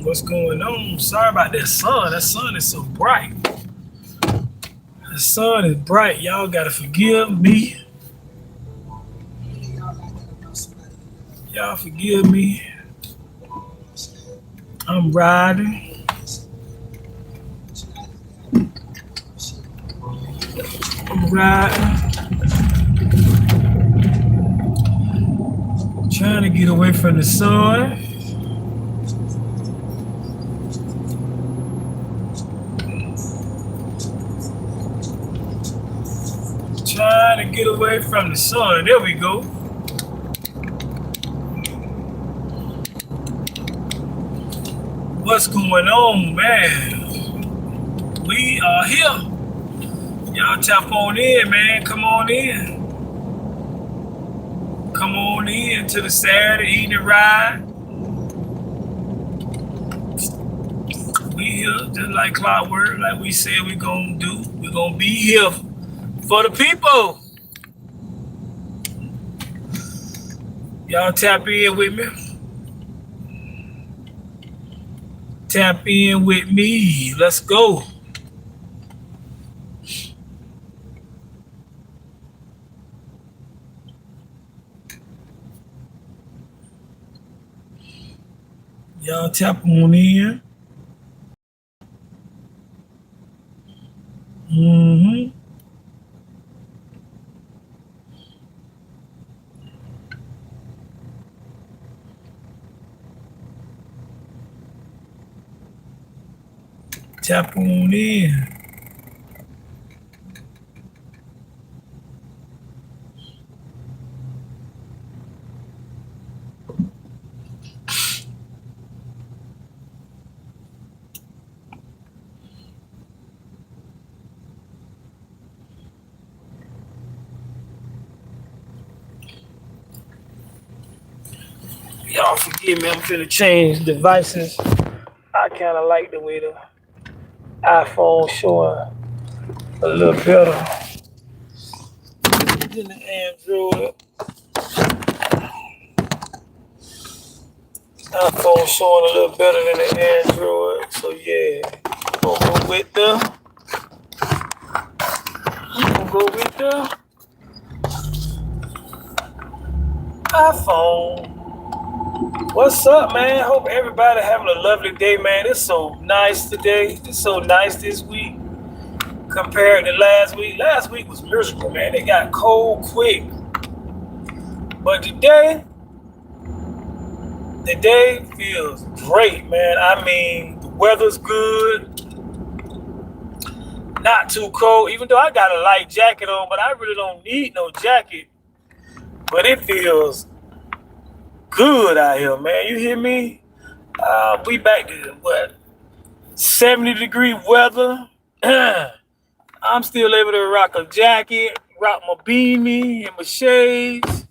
What's going on? Sorry about that sun. That sun is so bright. The sun is bright. Y'all gotta forgive me. Y'all forgive me. I'm riding. I'm riding. Trying to get away from the sun. Trying to get away from the sun. There we go. What's going on, man? We are here. Y'all tap on in, man. Come on in. Come on in to the Saturday evening ride. We here just like clockwork, like we said we gonna do. We gonna be here for the people. Y'all tap in with me. Tap in with me. Let's go. Y'all tap on in. Mm-hmm. Tap on in. Y'all forgive me, I'm finna change devices. I kind of like the way the iPhone showing a little better than the Android. iPhone showing a little better than the Android. So yeah, gonna go with the iPhone. What's up, man? Hope everybody having a lovely day, man. It's so nice today. It's so nice this week compared to last week. Last week was miserable, man. It got cold quick. But today, the day feels great, man. I mean, the weather's good. Not too cold, even though I got a light jacket on, but I really don't need no jacket. But it feels good out here, man. You hear me? We back to what? 70-degree weather. I'm still able to rock a jacket, rock my beanie and my shades.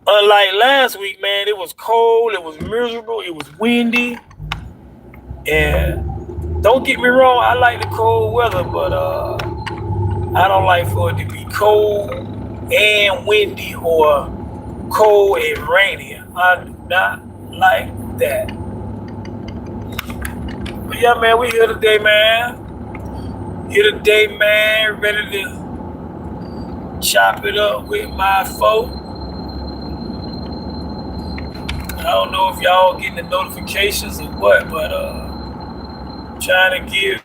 Unlike last week, man, it was cold, it was miserable, it was windy. And don't get me wrong, I like the cold weather, but I don't like for it to be cold and windy or cold and rainy. I do not like that. But yeah, man, we here today, man. Here today, man, ready to chop it up with my folk. I don't know if y'all getting the notifications or what, but trying to give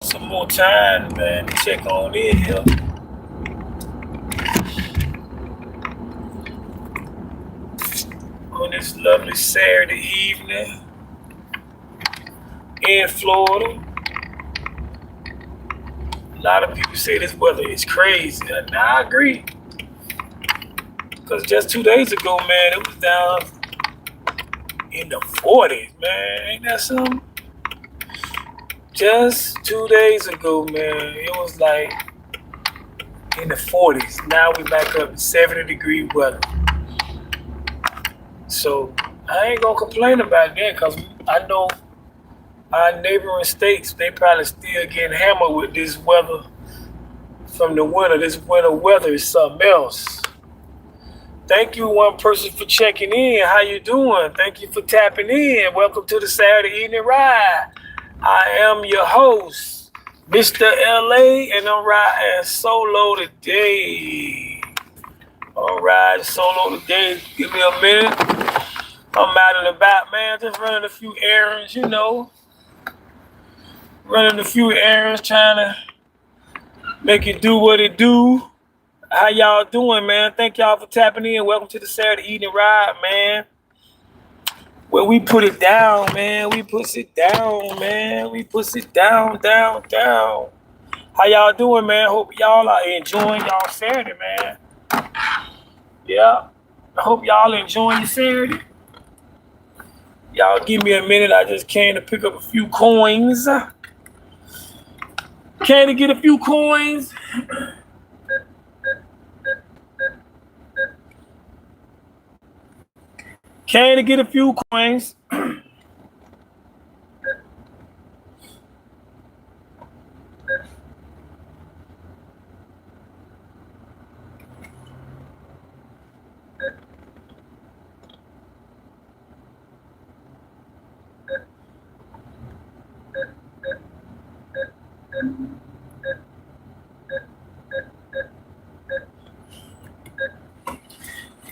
some more time, man, to check on in here. On this lovely Saturday evening in Florida. A lot of people say this weather is crazy, and I agree. Because just 2 days ago, man, it was down in the 40s, man. Ain't that something? Just 2 days ago, man, it was like in the 40s. Now we back up to 70-degree weather. So I ain't gonna complain about that because I know our neighboring states, they probably still getting hammered with this weather from the winter. This winter weather is something else. Thank you, one person, for checking in. How you doing? Thank you for tapping in. Welcome to the Saturday Evening Ride. I am your host, Mr. LA, and I'm riding solo today. All right, solo today. Give me a minute. I'm out and about, man. Just running a few errands, Running a few errands, trying to make it do what it do. How y'all doing, man? Thank y'all for tapping in. Welcome to the Saturday Evening Ride, man. Where we put it down, man. We puts it down, man. We puts it down, down, down. How y'all doing, man? Hope y'all are enjoying y'all Saturday, man. Yeah. I hope y'all enjoying your Saturday. Y'all give me a minute. I just came to pick up a few coins. Came to get a few coins. Came to get a few coins.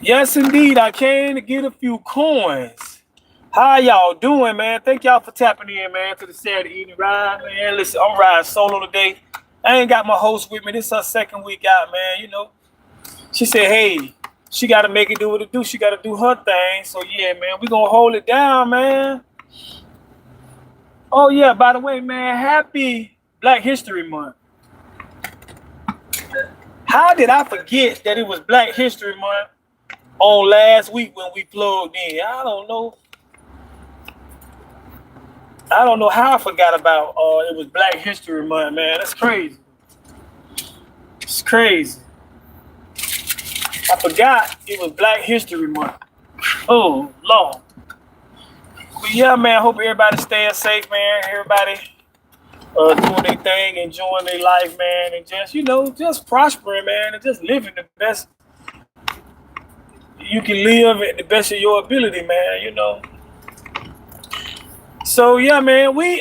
Yes, indeed. I came to get a few coins. How y'all doing, man? Thank y'all for tapping in, man, to the Saturday Evening Ride, man. Listen, I'm riding solo today. I ain't got my host with me. This is her second week out, man. She said, hey, she got to make it do what it do. She got to do her thing. So, yeah, man, we going to hold it down, man. Oh, yeah, by the way, man, happy Black History Month. How did I forget that it was Black History Month on last week when we plugged in? I don't know how I forgot about it was Black History Month, man. That's crazy. It's crazy. I forgot it was Black History Month. Oh, Lord. But yeah, man, I hope everybody's staying safe, man. Everybody doing their thing, enjoying their life, man, and just prospering, man, and just living the best you can live at the best of your ability, man, So yeah, man, we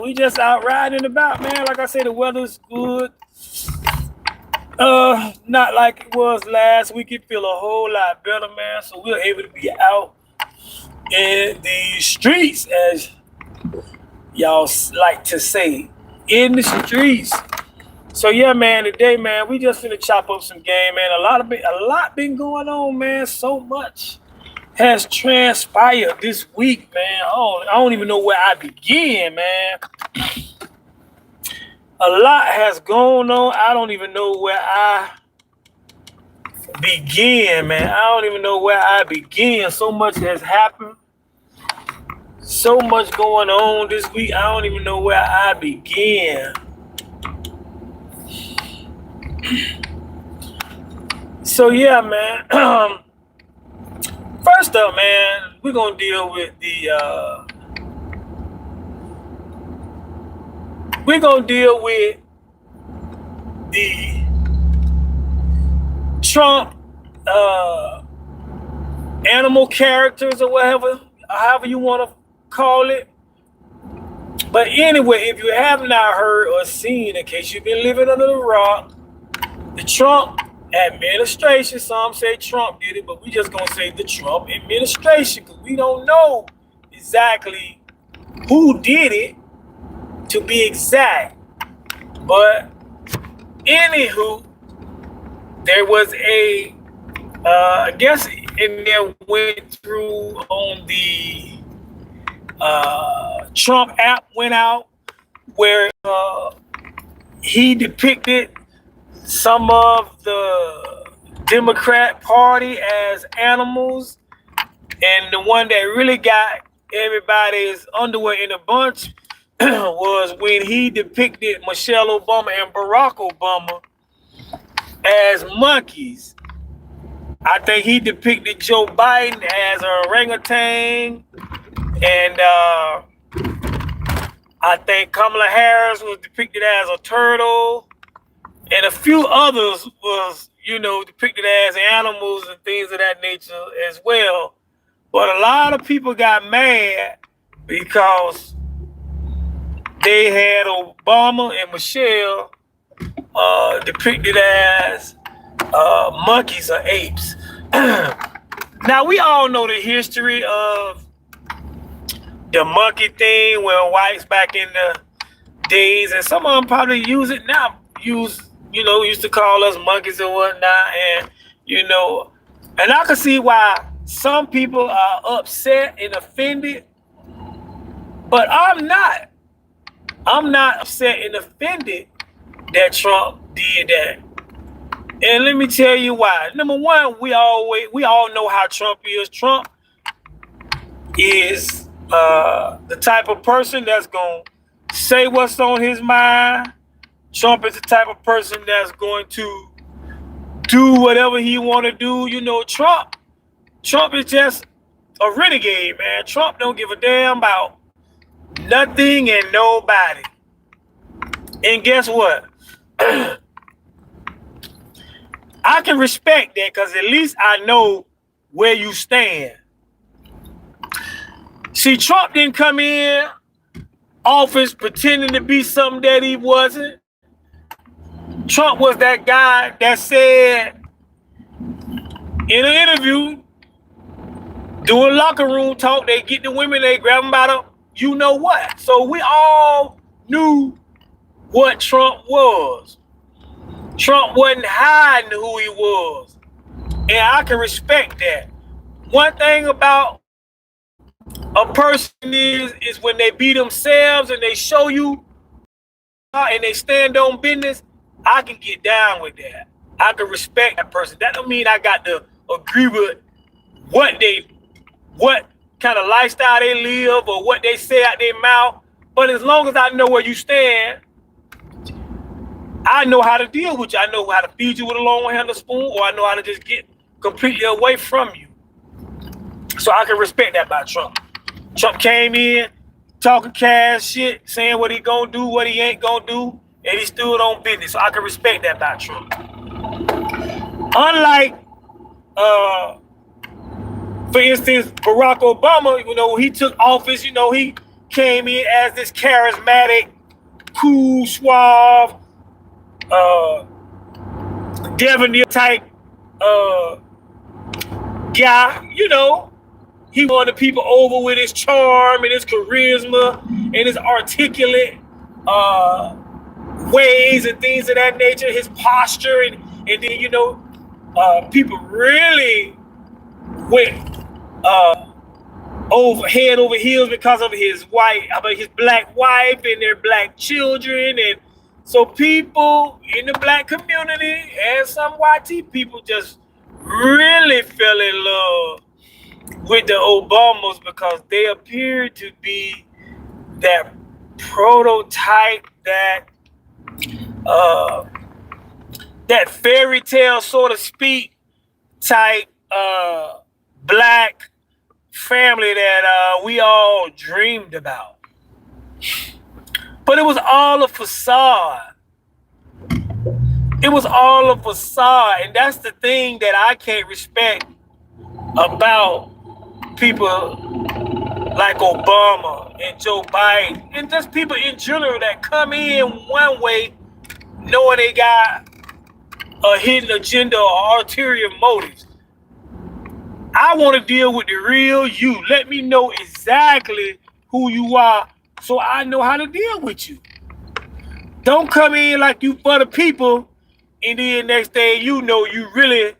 we just out riding about, man. Like I said, the weather's good. Not like it was last week. It feel a whole lot better, man. So we're able to be out in the streets, as y'all like to say, in the streets. So yeah, man, today, man, we just finna chop up some game, man. A lot been going on, man. So much has transpired this week, man. I don't even know where I begin, man. A lot has gone on. I don't even know where I begin, man. I don't even know where I begin. So much has happened. So much going on this week. I don't even know where I begin. So yeah, man. First up, man, we're gonna deal with the Trump animal characters or whatever, however you want to call it. But anyway, if you have not heard or seen, in case you've been living under the rock, the Trump administration, some say Trump did it, but we just gonna say the Trump administration because we don't know exactly who did it, to be exact. But anywho, there was I guess in there went through on the Trump app went out where he depicted some of the Democrat Party as animals, and the one that really got everybody's underwear in a bunch was when he depicted Michelle Obama and Barack Obama as monkeys. I think he depicted Joe Biden as a orangutan, and I think Kamala Harris was depicted as a turtle, and a few others was, you know, depicted as animals and things of that nature as well. But a lot of people got mad because they had Obama and Michelle depicted as monkeys or apes. Now, we all know the history of the monkey thing where whites back in the days, and some of them probably use it now, used to call us monkeys and whatnot. And, you know, and I can see why some people are upset and offended, but I'm not. I'm not upset and offended that Trump did that. And let me tell you why. Number one, we all know how Trump is. Trump is the type of person that's going to say what's on his mind. Trump is the type of person that's going to do whatever he want to do. You know, Trump is just a renegade, man. Trump don't give a damn about nothing and nobody. And guess what? I can respect that because at least I know where you stand. See, Trump didn't come in office pretending to be something that he wasn't. Trump was that guy that said in an interview, doing locker room talk, they get the women, they grab them by the you know what. So we all knew what Trump was. Trump wasn't hiding who he was. And I can respect that. One thing about a person is when they be themselves and they show you and they stand on business, I can get down with that. I can respect that person. That don't mean I got to agree with what kind of lifestyle they live or what they say out their mouth. But as long as I know where you stand, I know how to deal with you. I know how to feed you with a long-handled spoon, or I know how to just get completely away from you. So I can respect that about Trump. Trump came in talking cash shit, saying what he gonna do, what he ain't gonna do, and he stood on business. So I can respect that about Trump. Unlike, for instance, Barack Obama, you know, when he took office, you know, he came in as this charismatic, cool, suave, debonair type guy. You know, he won the people over with his charm and his charisma and his articulate ways and things of that nature, his posture, and then, you know, people really went head over heels because of his black wife and their black children. And so people in the black community and some YT people just really fell in love with the Obamas because they appeared to be that prototype, that fairy tale, so to speak, type black family that we all dreamed about. But it was all a facade. It was all a facade. And that's the thing that I can't respect about people like Obama and Joe Biden and just people in general that come in one way knowing they got a hidden agenda or ulterior motives. I want to deal with the real you. Let me know exactly who you are so I know how to deal with you. Don't come in like you for the people and then next day you know you really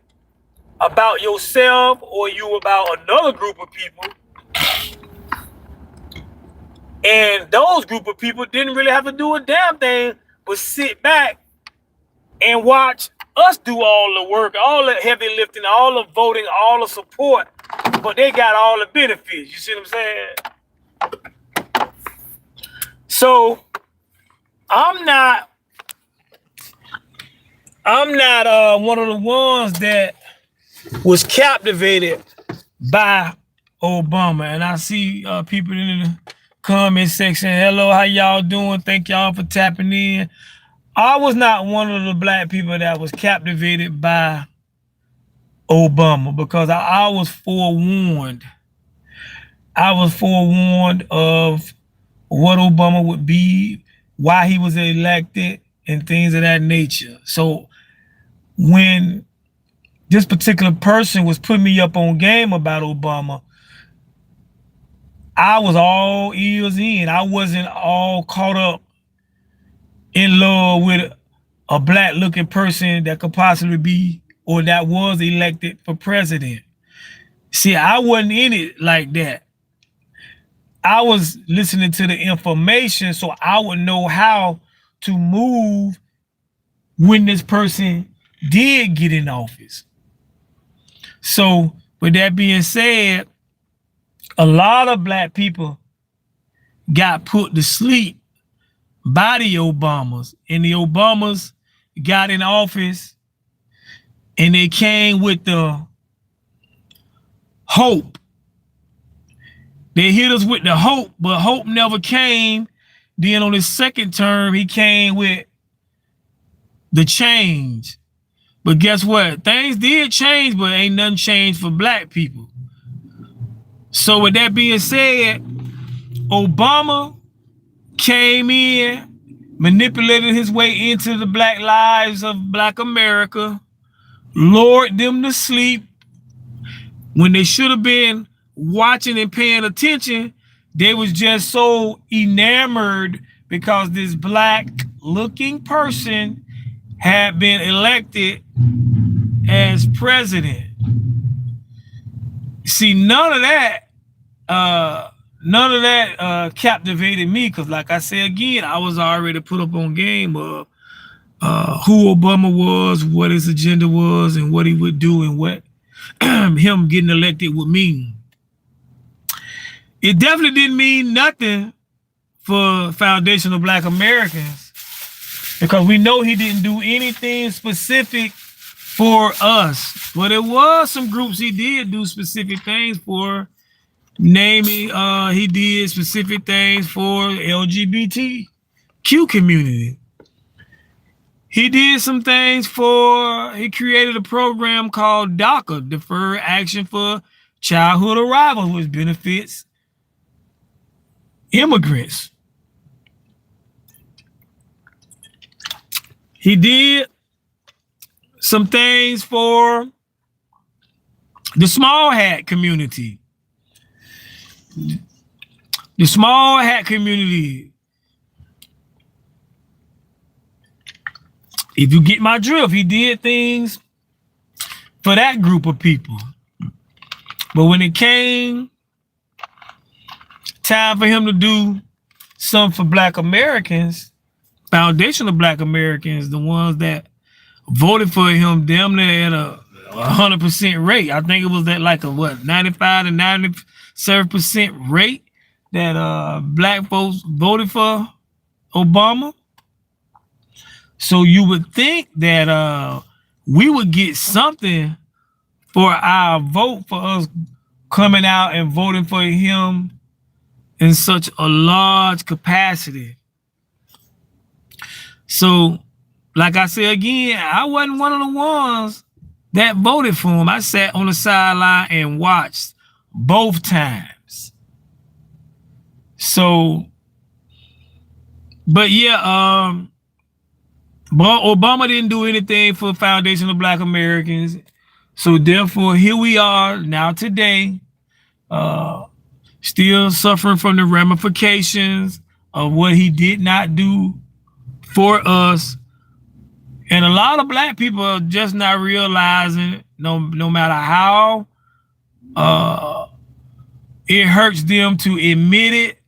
about yourself or you about another group of people. And those group of people didn't really have to do a damn thing but sit back and watch us do all the work, all the heavy lifting, all the voting, all the support, but they got all the benefits. You see what I'm saying? So I'm not one of the ones that was captivated by Obama. And I see people in the comment section. Hello, how y'all doing? Thank y'all for tapping in. I was not one of the black people that was captivated by Obama because I was forewarned. I was forewarned of what Obama would be, why he was elected, and things of that nature. So when this particular person was putting me up on game about Obama, I was all ears in. I wasn't all caught up in love with a black looking person that could possibly be or that was elected for president. See, I wasn't in it like that. I was listening to the information so I would know how to move when this person did get in office. So with that being said, a lot of black people got put to sleep by the Obamas, and the Obamas got in office and they came with the hope. They hit us with the hope, but hope never came. Then on his second term, he came with the change. But guess what? Things did change, but ain't nothing changed for black people. So with that being said, Obama came in, manipulated his way into the black lives of black America, lured them to sleep when they should have been watching and paying attention. They was just so enamored because this black looking person had been elected as president. See, none of that captivated me because, like I said again, I was already put up on game of who Obama was, what his agenda was, and what he would do, and what him getting elected would mean. It definitely didn't mean nothing for Foundation of Black Americans because we know he didn't do anything specific for us. But there was some groups he did do specific things for. Namely, he did specific things for LGBTQ community. He did some things he created a program called DACA, Deferred Action for Childhood Arrival, which benefits immigrants. He did some things for the small hat community. The small hat community. If you get my drift, he did things for that group of people. But when it came time for him to do something for black Americans, Foundation of Black Americans, the ones that voted for him damn near at a 100% rate. I think it was at like a 95 to 97% rate that black folks voted for Obama. So you would think that we would get something for our vote, for us coming out and voting for him in such a large capacity. So, like I said again, I wasn't one of the ones that voted for him. I sat on the sideline and watched both times. So, but yeah, but Obama didn't do anything for the Foundation of Black Americans. So therefore, here we are now today, still suffering from the ramifications of what he did not do for us. And a lot of black people are just not realizing, no matter how it hurts them to admit it,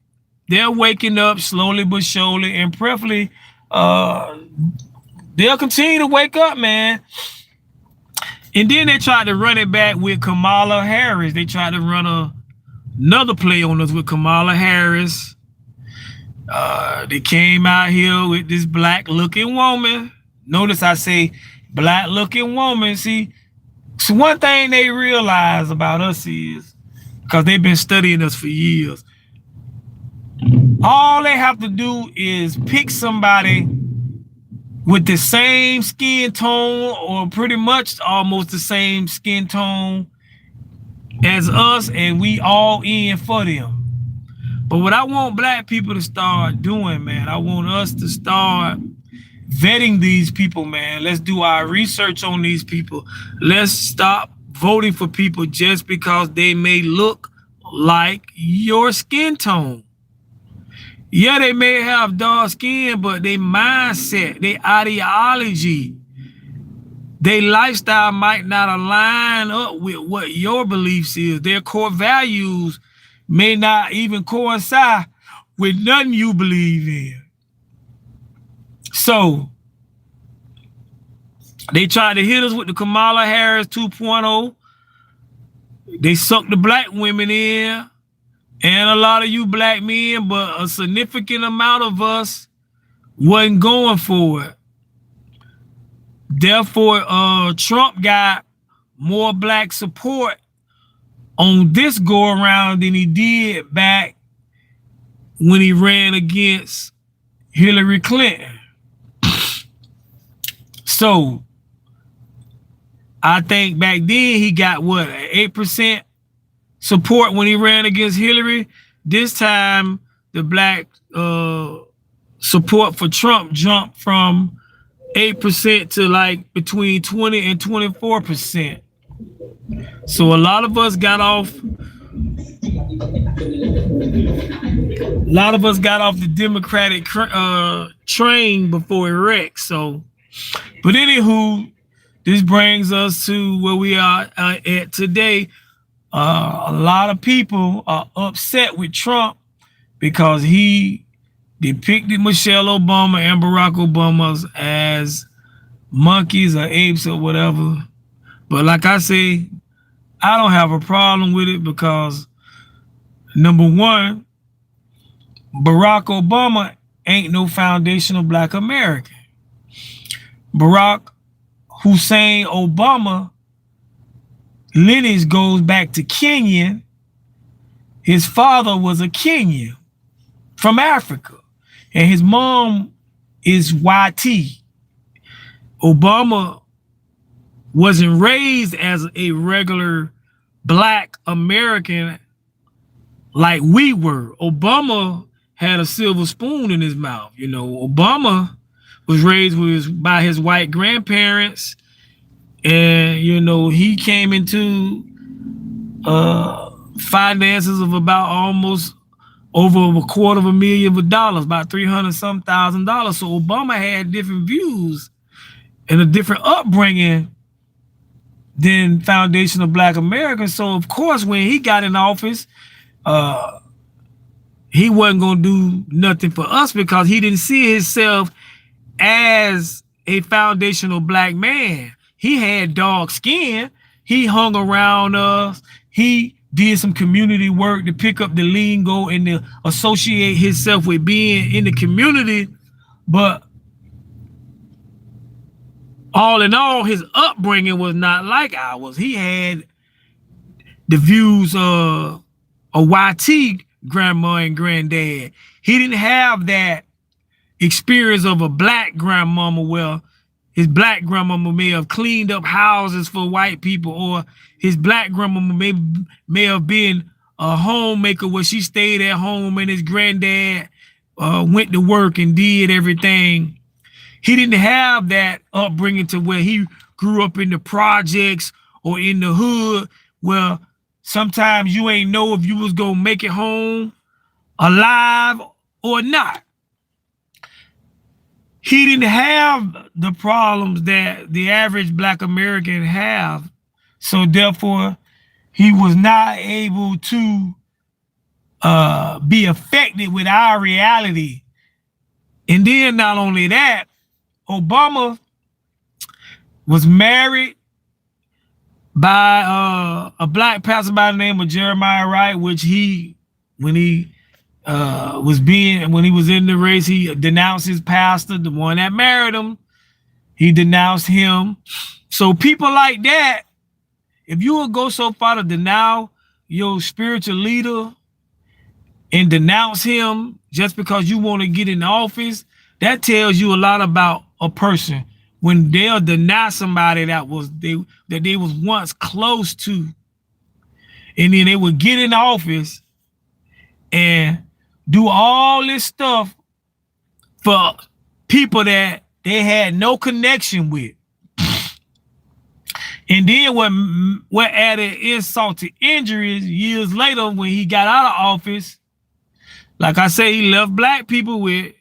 they're waking up slowly but surely, and preferably they'll continue to wake up, man. And then they tried to run it back with Kamala Harris. They tried to run another play on us with Kamala Harris. They came out here with this black-looking woman. Notice I say black-looking woman. See, so one thing they realize about us is, because they've been studying us for years, all they have to do is pick somebody with the same skin tone or pretty much almost the same skin tone as us, and we all in for them. But what I want black people to start doing, man, I want us to start vetting these people, man. Let's do our research on these people. Let's stop voting for people just because they may look like your skin tone. Yeah, they may have dark skin, but their mindset, their ideology, their lifestyle might not align up with what your beliefs is. Their core values may not even coincide with nothing you believe in. So they tried to hit us with the Kamala Harris 2.0. They sucked the black women in, and a lot of you black men, but a significant amount of us wasn't going for it. Therefore, Trump got more black support on this go around than he did back when he ran against Hillary Clinton. So I think back then he got what, 8% support when he ran against Hillary. This time the black support for Trump jumped from 8% to like between 20 and 24%. So a lot of us got off. A lot of us got off the Democratic train before it wrecked. So, but anywho, this brings us to where we are at today. A lot of people are upset with Trump because he depicted Michelle Obama and Barack Obama as monkeys or apes or whatever. But like I say, I don't have a problem with it because, number one, Barack Obama ain't no foundational black American. Barack Hussein Obama lineage goes back to Kenyan. His father was a Kenyan from Africa, and his mom is YT. Obama wasn't raised as a regular black American like we were. Obama had a silver spoon in his mouth. You know, Obama was raised by his white grandparents, and you know, he came into finances of about almost over $250,000, about $300,000. So Obama had different views and a different upbringing than foundational black Americans. So of course, when he got in office, he wasn't gonna do nothing for us because he didn't see himself as a foundational black man. He had dark skin. He hung around us. He did some community work to pick up the lingo and to associate himself with being in the community. But all in all, his upbringing was not like ours. He had the views of a YT grandma and granddad. He didn't have that experience of a black grandmama where his black grandmama may have cleaned up houses for white people, or his black grandmama may have been a homemaker where she stayed at home and his granddad went to work and did everything. He didn't have that upbringing to where he grew up in the projects or in the hood where sometimes you ain't know if you was gonna make it home alive or not. He didn't have the problems that the average black American have. So therefore, he was not able to be affected with our reality. And then not only that, Obama was married by a black pastor by the name of Jeremiah Wright, which when he was in the race, he denounced his pastor, the one that married him. He denounced him. So people like that, if you would go so far to deny your spiritual leader and denounce him just because you want to get in office, that tells you a lot about a person when they'll deny somebody that they was once close to, and then they would get in office and do all this stuff for people that they had no connection with. And then what added insult to injury is years later when he got out of office, like I say, he left black people with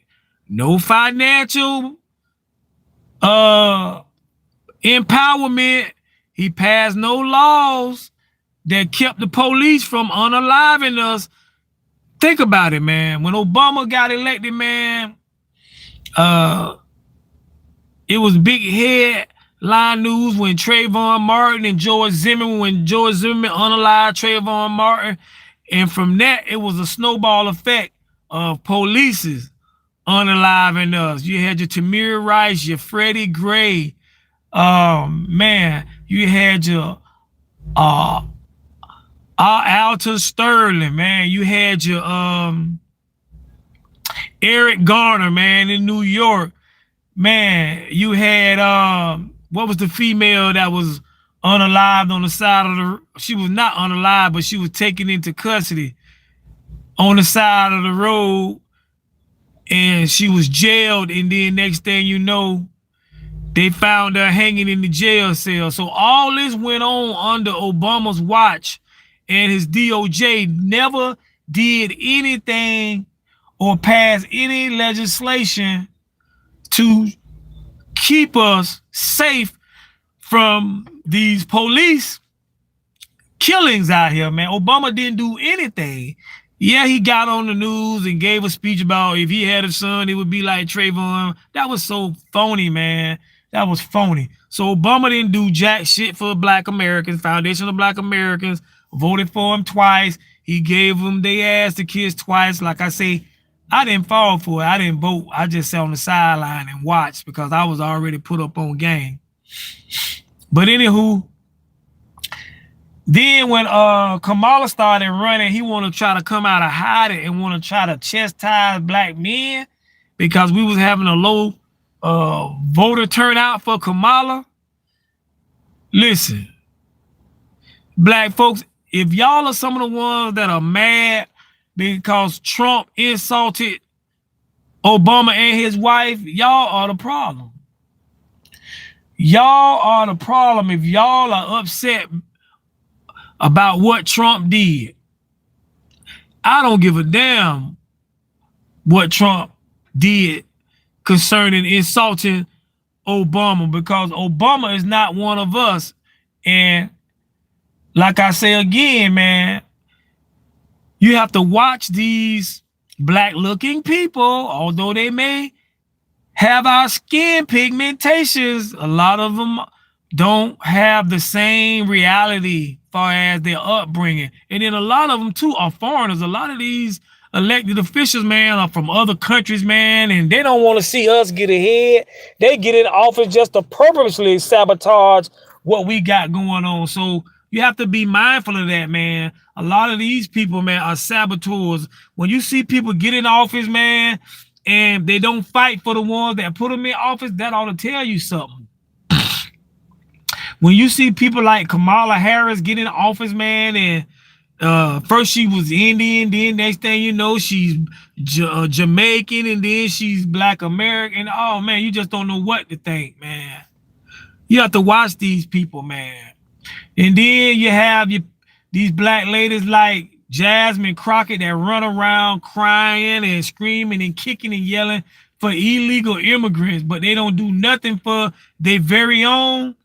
no financial empowerment. He passed no laws that kept the police from unaliving us. Think about it, man. When Obama got elected, man, it was big headline news when Trayvon Martin and George Zimmerman, when George Zimmerman unalived Trayvon Martin. And from that, it was a snowball effect of polices unaliving us. You had your Tamir Rice, your Freddie Gray. Man, you had your Alton Sterling, man. You had your Eric Garner, man, in New York. Man, you had what was the female that was unalived on the side of the, she was not unalived, but she was taken into custody on the side of the road, and she was jailed, and then next thing you know, they found her hanging in the jail cell. So all this went on under Obama's watch, and his DOJ never did anything or passed any legislation to keep us safe from these police killings out here, man. Obama didn't do anything. Yeah, he got on the news and gave a speech about if he had a son, it would be like Trayvon. That was so phony, man. That was phony. So Obama didn't do jack shit for Black Americans. Foundation of Black Americans voted for him twice. He gave them their ass to kids twice. Like I say, I didn't fall for it. I didn't vote. I just sat on the sideline and watched because I was already put up on game. But anywho, then when Kamala started running, he want to try to come out of hiding and want to try to chastise black men because we was having a low voter turnout for Kamala. Listen, black folks, if y'all are some of the ones that are mad because Trump insulted Obama and his wife, y'all are the problem. Y'all are the problem if y'all are upset about what Trump did. I don't give a damn what Trump did concerning insulting Obama, because Obama is not one of us. And like I say again, man, you have to watch these black-looking people, although they may have our skin pigmentations, a lot of them don't have the same reality far as their upbringing. And then a lot of them too are foreigners. A lot of these elected officials, man, are from other countries, man, and they don't want to see us get ahead. They get in office just to purposely sabotage what we got going on. So you have to be mindful of that, man. A lot of these people, man, are saboteurs. When you see people get in office, man, and they don't fight for the ones that put them in office, that ought to tell you something. When you see people like Kamala Harris get in office, man, and first she was Indian, then next thing you know, she's Jamaican, and then she's Black American. Oh, man, you just don't know what to think, man. You have to watch these people, man. And then you have these black ladies like Jasmine Crockett that run around crying and screaming and kicking and yelling for illegal immigrants, but they don't do nothing for their very own.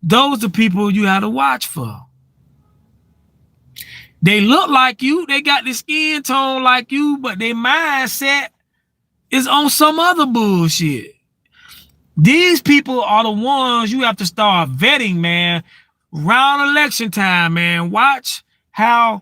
Those are people you have to watch for. They look like you, they got the skin tone like you, but their mindset is on some other bullshit. These people are the ones you have to start vetting, man. Around election time, man, watch how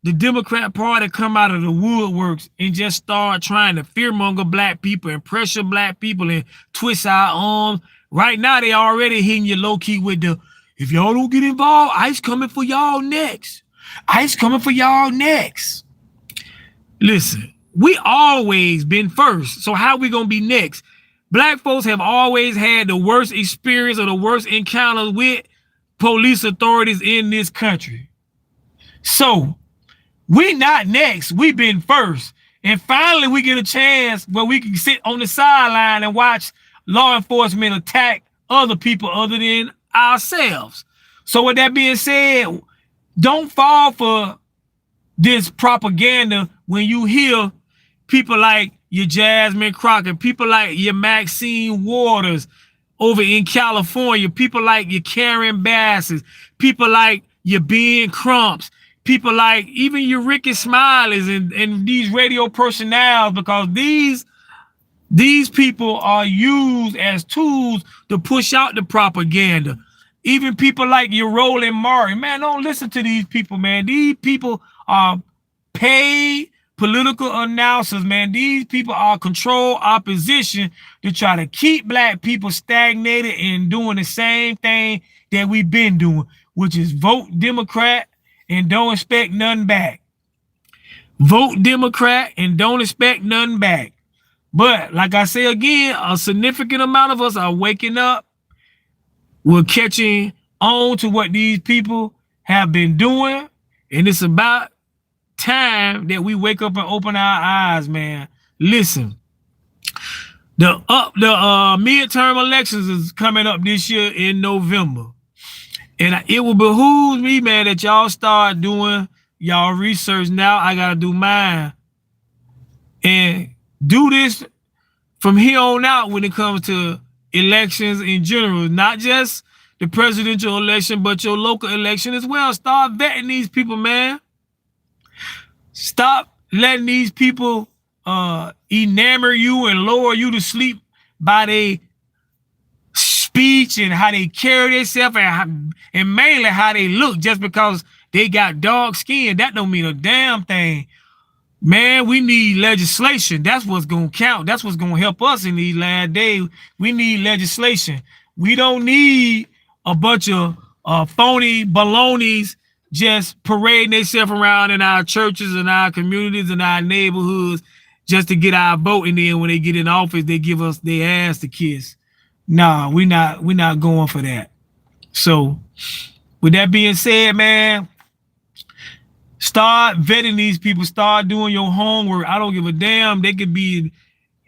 the Democrat Party come out of the woodworks and just start trying to fearmonger black people and pressure black people and twist our arms. Right now, they already hitting you low-key with the, if y'all don't get involved, ICE coming for y'all next. ICE coming for y'all next. Listen, we always been first, so how we gonna be next? Black folks have always had the worst experience or the worst encounters with police authorities in this country. So we not next, we been first. And finally we get a chance where we can sit on the sideline and watch law enforcement attack other people other than ourselves. So with that being said, don't fall for this propaganda when you hear people like your Jasmine Crockett, people like your Maxine Waters over in California, people like your Karen Basses, people like your Ben Crumps, people like even your Ricky Smileys and these radio personnel, because these people are used as tools to push out the propaganda. Even people like your Roland Martin, man, don't listen to these people, man. These people are paid political announcers, man. These people are controlled opposition to try to keep black people stagnated and doing the same thing that we've been doing, which is vote Democrat and don't expect nothing back. Vote Democrat and don't expect nothing back. But like I say again, a significant amount of us are waking up. We're catching on to what these people have been doing. And it's about time that we wake up and open our eyes, man. Listen, the midterm elections is coming up this year in November. And it will behoove me, man, that y'all start doing y'all research now. I got to do mine. And do this from here on out when it comes to elections in general, not just the presidential election, but your local election as well. Start vetting these people, man. Stop letting these people enamor you and lower you to sleep by their speech and how they carry themselves and mainly how they look. Just because they got dark skin, that don't mean a damn thing. Man, we need legislation. That's what's going to count. That's what's going to help us in these last days. We need legislation. We don't need a bunch of phony balonies just parading themselves around in our churches and our communities and our neighborhoods just to get our vote. And then when they get in office, they give us their ass to kiss. Nah, we're not going for that. So with that being said, man, start vetting these people. Start doing your homework. I don't give a damn. They could be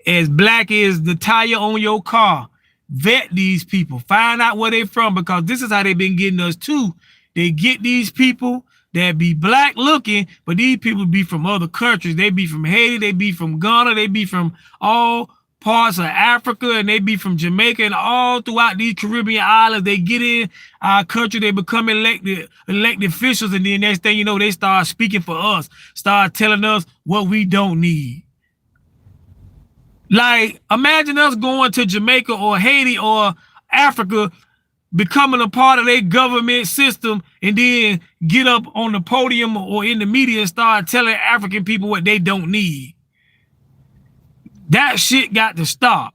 as black as the tire on your car. Vet these people. Find out where they're from, because this is how they've been getting us too. They get these people that be black looking, but these people be from other countries. They be from Haiti. They be from Ghana. They be from all parts of Africa, and they be from Jamaica and all throughout these Caribbean islands. They get in our country, they become elected officials, and then next thing you know, they start speaking for us, start telling us what we don't need. Like, imagine us going to Jamaica or Haiti or Africa, becoming a part of their government system, and then get up on the podium or in the media and start telling African people what they don't need. That shit got to stop.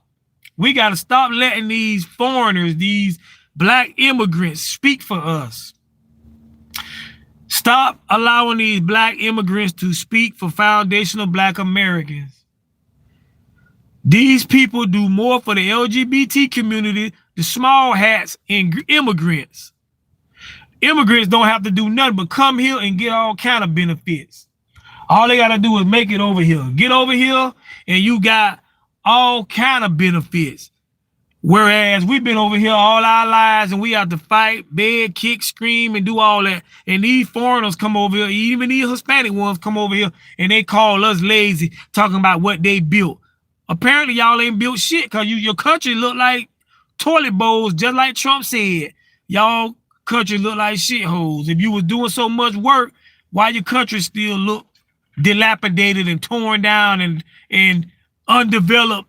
We got to stop letting these foreigners, these black immigrants, speak for us. Stop allowing these black immigrants to speak for foundational black Americans. These people do more for the LGBT community, the small hats, and immigrants. Immigrants don't have to do nothing but come here and get all kind of benefits. All they got to do is make it over here. Get over here, and you got all kind of benefits. Whereas we've been over here all our lives, and we have to fight, beg, kick, scream, and do all that. And these foreigners come over here, even these Hispanic ones come over here, and they call us lazy, talking about what they built. Apparently, y'all ain't built shit, because your country look like toilet bowls, just like Trump said. Y'all country look like shitholes. If you was doing so much work, why your country still look dilapidated and torn down and undeveloped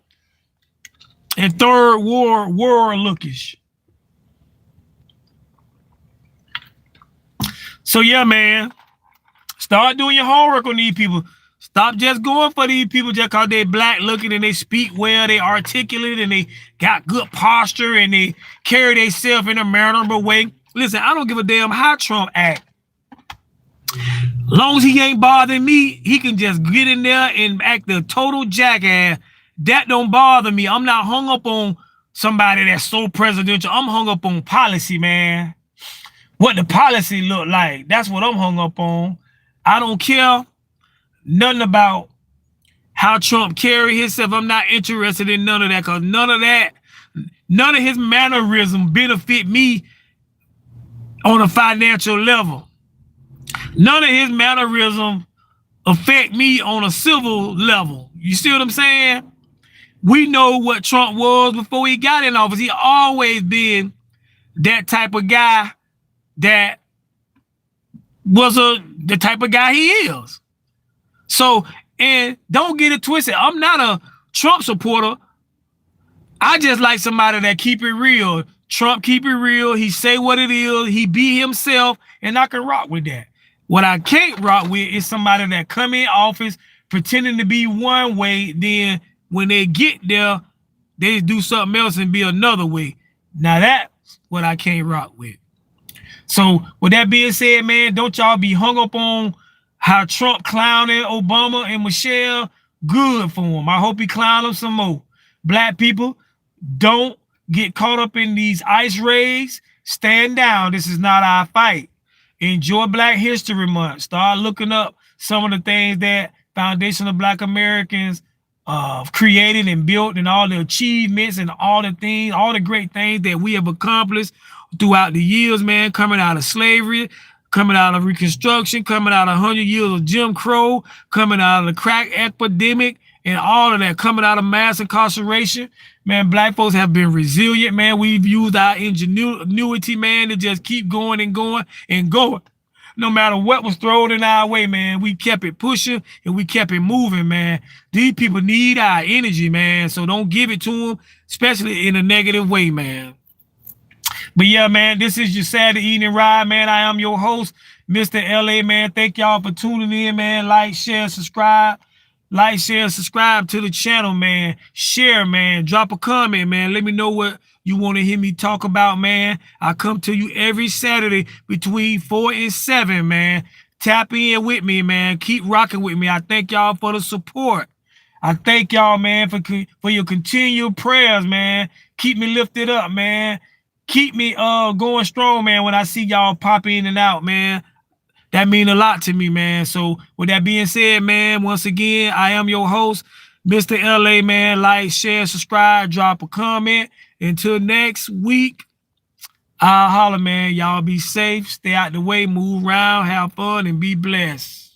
and third war lookish? So yeah, man, start doing your homework on these people. Stop just going for these people just because they black looking and they speak well, they articulate, and they got good posture, and they carry themselves in a mannerable way. Listen, I don't give a damn how Trump act. Long as he ain't bothering me, he can just get in there and act the total jackass. that don't bother me. I'm not hung up on somebody that's so presidential. I'm hung up on policy, man. What the policy look like. That's what I'm hung up on. I don't care nothing about how Trump carry himself. I'm not interested in none of that, because none of his mannerism benefit me on a financial level. None of his mannerism affect me on a civil level. You see what I'm saying? We know what Trump was before he got in office. He always been that type of guy that was the type of guy he is. So, and don't get it twisted. I'm not a Trump supporter. I just like somebody that keep it real. Trump keep it real. He say what it is. He be himself, and I can rock with that. What I can't rock with is somebody that come in office pretending to be one way, then when they get there, they do something else and be another way. Now that's what I can't rock with. So with that being said, man, don't y'all be hung up on how Trump clowning Obama and Michelle. Good for him. I hope he clown them some more. Black people, don't get caught up in these ice raids. Stand down. This is not our fight. Enjoy Black History Month. Start looking up some of the things that Foundation of Black Americans created and built, and all the achievements and all the things, all the great things that we have accomplished throughout the years, man, coming out of slavery, coming out of Reconstruction, coming out of 100 years of Jim Crow, coming out of the crack epidemic, and all of that, coming out of mass incarceration. Man, Black folks have been resilient, man. We've used our ingenuity, man, to just keep going and going and going. No matter what was thrown in our way, man, we kept it pushing and we kept it moving, man. These people need our energy, man, so don't give it to them, especially in a negative way, man. But yeah, man, this is your Saturday evening ride, man. I am your host, Mr. LA, man. Thank y'all for tuning in, man. Like, share, subscribe. Like, share, subscribe to the channel, man. Share, man. Drop a comment, man. Let me know what you want to hear me talk about, man. I come to you every Saturday between 4 and 7, man. Tap in with me, man. Keep rocking with me. I thank y'all for the support. I thank y'all, man, for your continued prayers, man. Keep me lifted up, man. Keep me going strong, man, when I see y'all pop in and out, man. That mean a lot to me, man. So with that being said, man, once again, I am your host, Mr. LA, man. Like, share, subscribe, drop a comment. Until next week, I'll holler, man. Y'all be safe, stay out the way, move around, have fun, and be blessed.